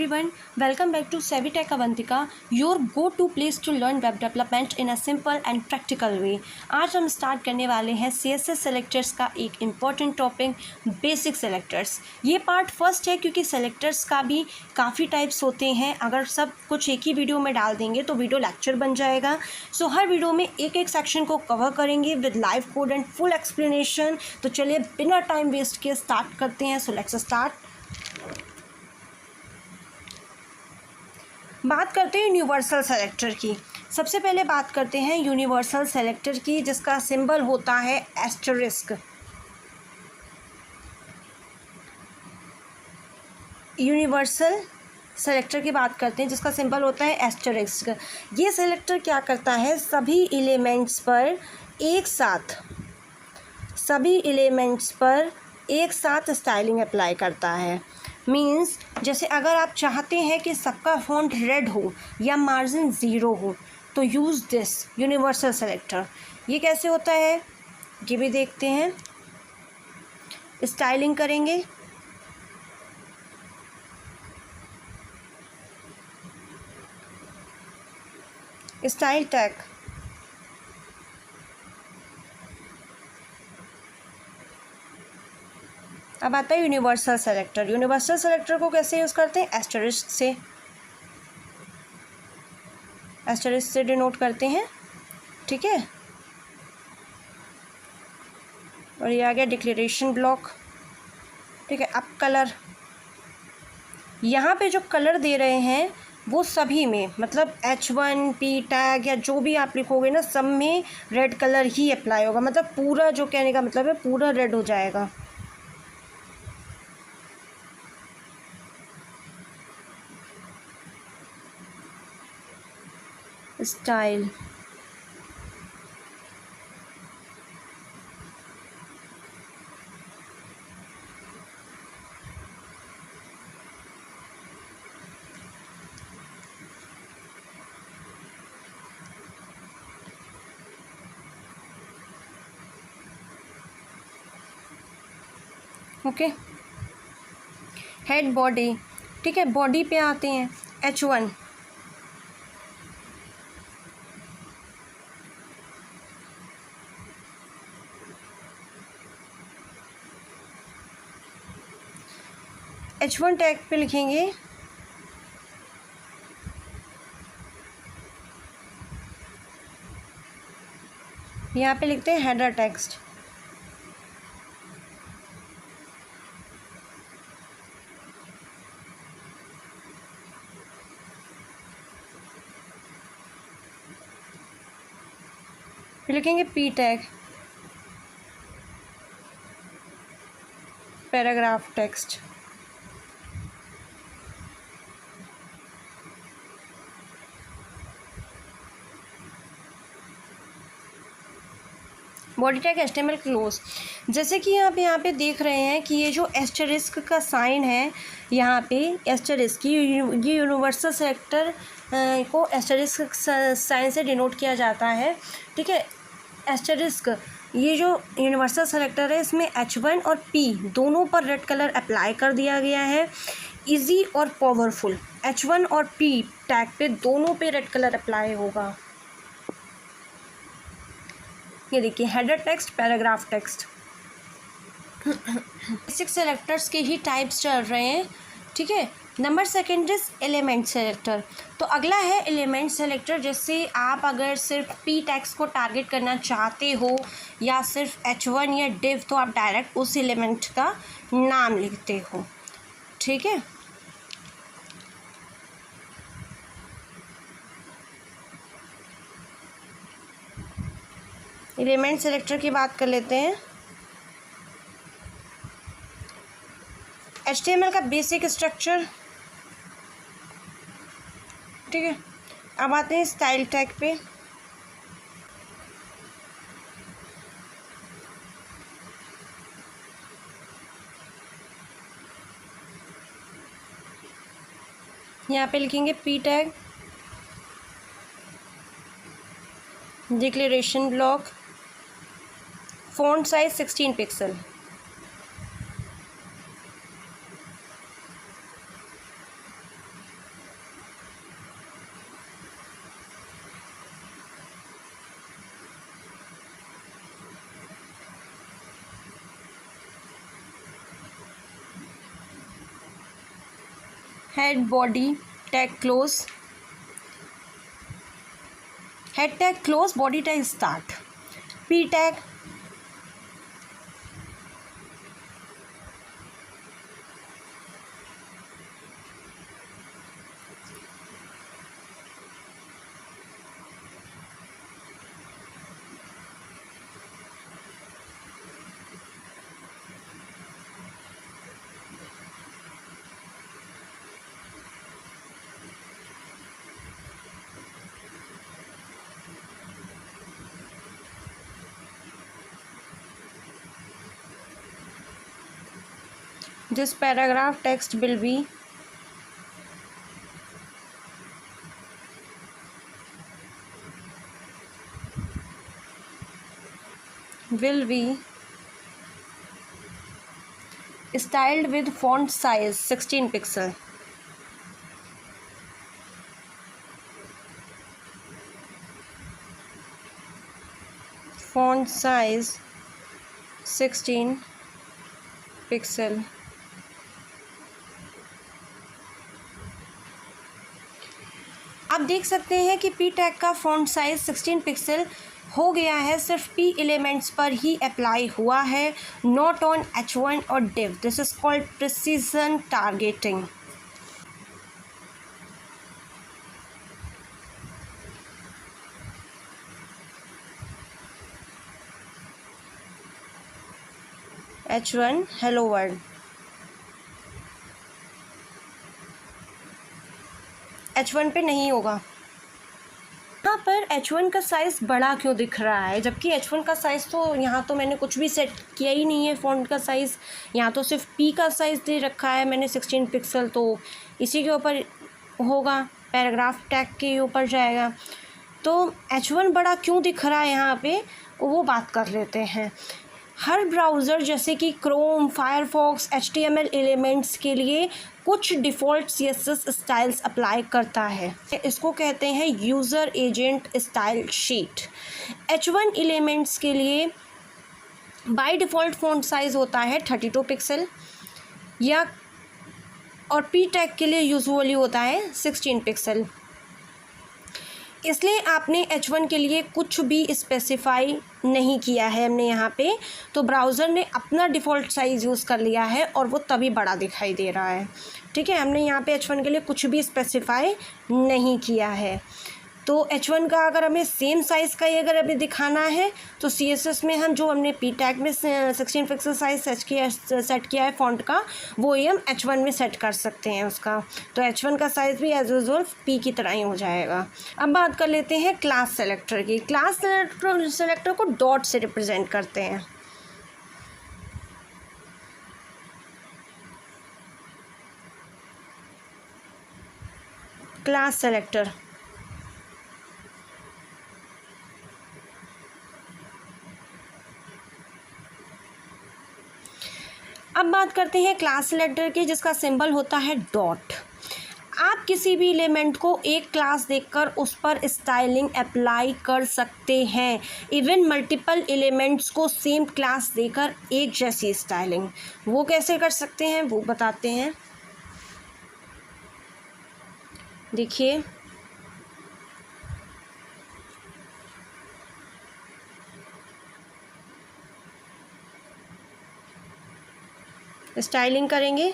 everyone, welcome back to Savvy Tech Avantika, your go-to place to learn web development in a simple and practical way। आज हम start करने वाले हैं CSS selectors का एक important topic, basic selectors. ये part first है क्योंकि सेलेक्टर्स का भी काफ़ी टाइप्स होते हैं। अगर सब कुछ एक ही वीडियो में डाल देंगे तो वीडियो लेक्चर बन जाएगा। सो हर वीडियो में एक एक सेक्शन को कवर करेंगे with live code and full explanation. तो चलिए बिना टाइम वेस्ट किए स्टार्ट करते हैं। So let's start. बात करते हैं यूनिवर्सल सेलेक्टर की। सबसे पहले बात करते हैं यूनिवर्सल सेलेक्टर की, जिसका सिंबल होता है एस्टरिस्क। यूनिवर्सल सेलेक्टर की बात करते हैं जिसका सिंबल होता है एस्टरिस्क। ये सेलेक्टर क्या करता है, सभी एलिमेंट्स पर एक साथ स्टाइलिंग अप्लाई करता है। मीन्स जैसे अगर आप चाहते हैं कि सबका फ़ॉन्ट रेड हो या मार्जिन ज़ीरो हो तो यूज़ दिस यूनिवर्सल सेलेक्टर। ये कैसे होता है ये भी देखते हैं। स्टाइलिंग करेंगे, स्टाइल टैग, अब आता है यूनिवर्सल सेलेक्टर। यूनिवर्सल सेलेक्टर को कैसे यूज़ करते हैं, एस्टरिस्क से डिनोट करते हैं, ठीक है। और ये आ गया डिक्लेरेशन ब्लॉक, ठीक है। अब कलर, यहाँ पे जो कलर दे रहे हैं वो सभी में, मतलब H1 P टैग या जो भी आप लिखोगे ना, सब में रेड कलर ही अप्लाई होगा। मतलब पूरा, जो कहने का मतलब है, पूरा रेड हो जाएगा। Style, okay. हेड, बॉडी, ठीक है। बॉडी पे आते हैं, H1, H1 टैग पे लिखेंगे यहाँ पे लिखते हैं हेडर टेक्स्ट। फिर लिखेंगे P tag, paragraph text. Body tag HTML close. जैसे कि यहाँ पे देख रहे हैं कि ये जो एस्टरिस्क का साइन है, यहाँ पे एस्टरिस्क, ये यूनिवर्सल सेलेक्टर को एस्टरिस्क साइन से डिनोट किया जाता है, ठीक है। एस्टरिस्क, ये जो यूनिवर्सल सेलेक्टर है, इसमें H1 और P दोनों पर रेड कलर अप्लाई कर दिया गया है। इजी और पावरफुल, H1 और P टैग पे दोनों पे रेड कलर अप्लाई होगा। ये देखिए, header text, paragraph text. Basic selectors के ही टाइप्स चल रहे हैं, ठीक है। Number second is element selector. तो अगला है एलिमेंट सेलेक्टर। जैसे आप अगर सिर्फ P टैग्स को टारगेट करना चाहते हो या सिर्फ H1 या div, तो आप डायरेक्ट उस एलिमेंट का नाम लिखते हो, ठीक है। एलिमेंट सेलेक्टर की बात कर लेते हैं। HTML का बेसिक स्ट्रक्चर, ठीक है। अब आते हैं स्टाइल टैग पे। यहाँ पे लिखेंगे P tag, declaration block, font size 16 pixel. Head body tag close, head tag close, body tag start, P tag, this paragraph text will be styled with font size 16 pixel. Font size 16 pixel. आप देख सकते हैं कि P tag का font size 16 pixel हो गया है, सिर्फ पी एलिमेंट्स पर ही अप्लाई हुआ है, नॉट ऑन H1 और div. This is called precision targeting. H1 hello world. H1 पे नहीं होगा. यहाँ पर H1 का साइज़ बड़ा क्यों दिख रहा है, जबकि H1 का साइज़ तो यहाँ तो मैंने कुछ भी सेट किया ही नहीं है. फ़ॉन्ट का साइज़ यहाँ तो सिर्फ P का साइज़ दे रखा है मैंने 16 पिक्सल, तो इसी के ऊपर होगा, पैराग्राफ टैग के ऊपर जाएगा. तो H1 बड़ा क्यों दिख रहा है यहाँ पे, वो बात कर लेते हैं. हर ब्राउज़र जैसे कि क्रोम, फायरफॉक्स, HTML एलिमेंट्स के लिए कुछ डिफ़ॉल्ट CSS स्टाइल्स अप्लाई करता है. इसको कहते हैं user agent style sheet. H1 elements के लिए बाय डिफ़ॉल्ट फ़ॉन्ट साइज़ होता है 32 पिक्सल या, और P टैग के लिए यूजुअली होता है 16 पिक्सल. इसलिए आपने H1 के लिए कुछ भी स्पेसिफाई नहीं किया है हमने यहाँ पे, तो ब्राउज़र ने अपना डिफ़ॉल्ट साइज़ यूज़ कर लिया है और वो तभी बड़ा दिखाई दे रहा है. ठीक है, हमने यहाँ पे H1 के लिए कुछ भी स्पेसिफाई नहीं किया है. तो H1 का अगर हमें सेम साइज़ का ही अगर अभी दिखाना है तो CSS में हम जो हमने पी टैग में 16 पिक्सल साइज़ सेट किया है फ़ॉन्ट का, वो ही हम H1 में सेट कर सकते हैं उसका. तो H1 का साइज़ भी एज यूजुअल P की तरह ही हो जाएगा. अब बात कर लेते हैं क्लास सेलेक्टर की. क्लास सेलेक्टर को डॉट से रिप्रेजेंट करते हैं. क्लास सेलेक्टर अब बात करते हैं क्लास सेलेक्टर की, जिसका सिंबल होता है डॉट. आप किसी भी एलिमेंट को एक क्लास देकर उस पर स्टाइलिंग अप्लाई कर सकते हैं. इवन मल्टीपल एलिमेंट्स को सेम क्लास देकर एक जैसी स्टाइलिंग, वो कैसे कर सकते हैं वो बताते हैं. देखिए, स्टाइलिंग करेंगे,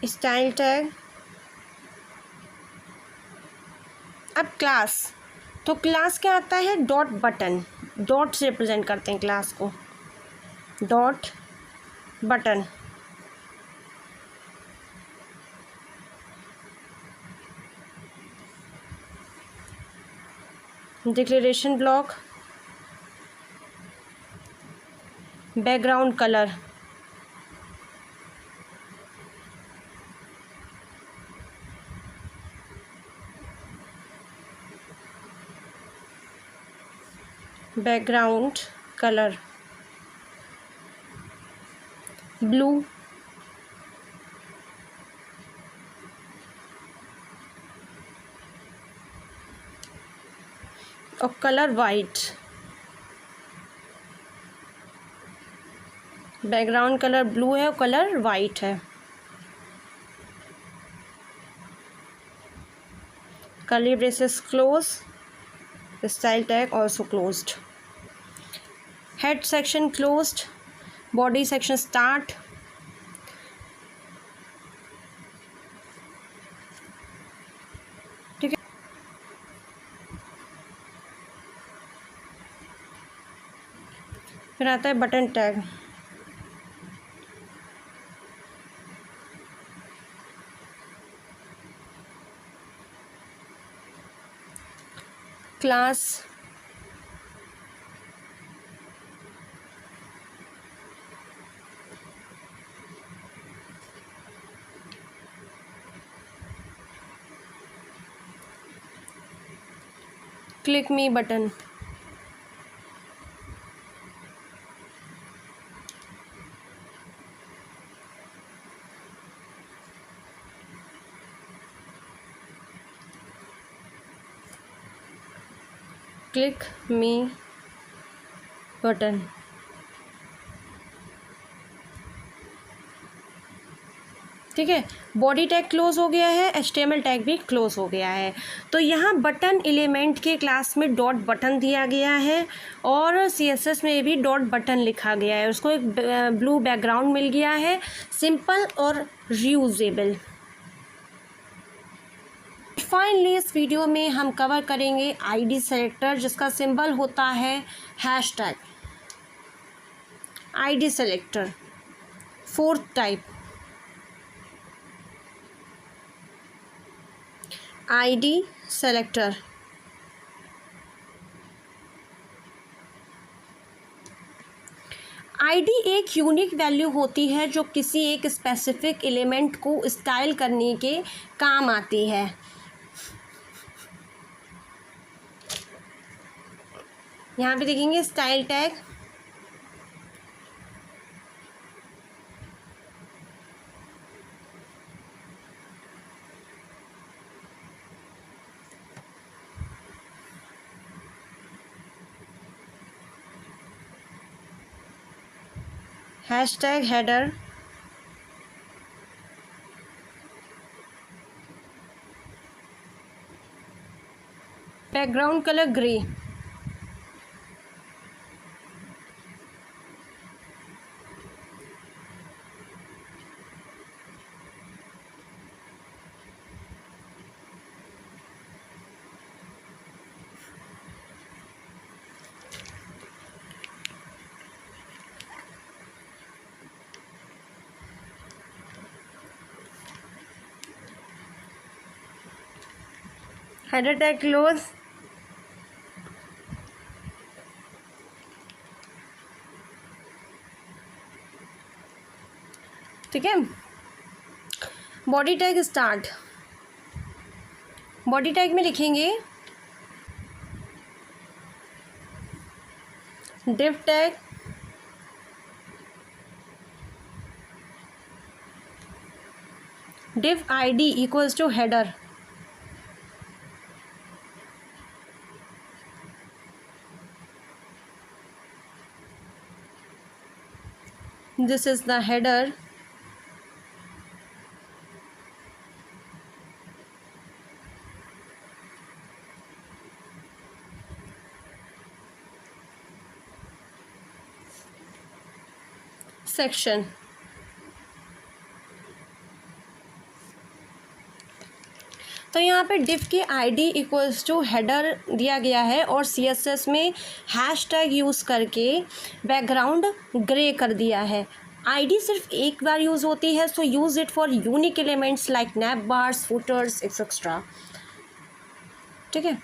स्टाइल टैग. अब क्लास, तो क्लास क्या आता है, डॉट बटन. डॉट से रिप्रेजेंट करते हैं क्लास को, dot button. Declaration block, background colour, background colour blue, और colour white. Background colour blue है और कलर वाइट है. curly braces close, style tag also closed, head section closed, body section start, ठीक है। फिर आता है बटन टैग, क्लास, क्लिक मी button, click मी button, ठीक है। बॉडी टैग क्लोज हो गया है, HTML टैग भी क्लोज हो गया है। तो यहाँ बटन एलिमेंट के क्लास में डॉट बटन दिया गया है और CSS में भी डॉट बटन लिखा गया है, उसको एक ब्लू बैकग्राउंड मिल गया है, सिंपल और रीयूजेबल। फाइनली इस वीडियो में हम कवर करेंगे ID सेलेक्टर, जिसका सिंबल होता है hashtag. ID selector, fourth type, ID selector. ID एक यूनिक वैल्यू होती है जो किसी एक स्पेसिफिक एलिमेंट को स्टाइल करने के काम आती है। यहाँ पे देखेंगे style tag, hashtag header, background colour grey, header tag close, ठीक है। Body tag start, body tag में लिखेंगे div tag, div ID equals to header, this is the header, section, तो यहाँ पे div की ID इक्वल्स टू हेडर दिया गया है और CSS में हैशटैग यूज़ करके बैकग्राउंड ग्रे कर दिया है। ID सिर्फ एक बार यूज़ होती है, so use it for unique elements like nap bars, putters etcetera, ठीक है।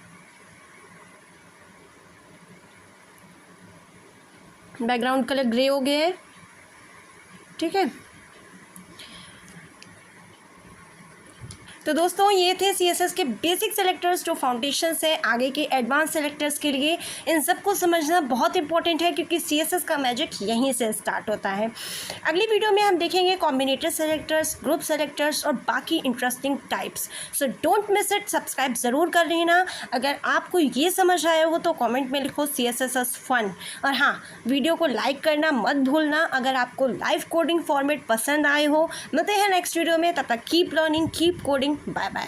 बैकग्राउंड कलर ग्रे हो गया है, ठीक है। तो दोस्तों ये थे CSS के बेसिक सेलेक्टर्स जो फाउंडेशंस है आगे के एडवांस सेलेक्टर्स के लिए। इन सबको समझना बहुत इंपॉर्टेंट है क्योंकि CSS का मैजिक यहीं से स्टार्ट होता है। अगली वीडियो में हम देखेंगे कॉम्बिनेटर सेलेक्टर्स, ग्रुप सेलेक्टर्स और बाकी interesting types. So don't miss it, subscribe ज़रूर कर लेना। अगर आपको ये समझ आया हो तो कॉमेंट में लिखो CSS इज़ फन, और हाँ वीडियो को लाइक करना मत भूलना। अगर आपको लाइव कोडिंग फॉर्मेट पसंद आए हो, मिलते हैं नेक्स्ट वीडियो में, तब तक keep learning, keep coding, bye bye.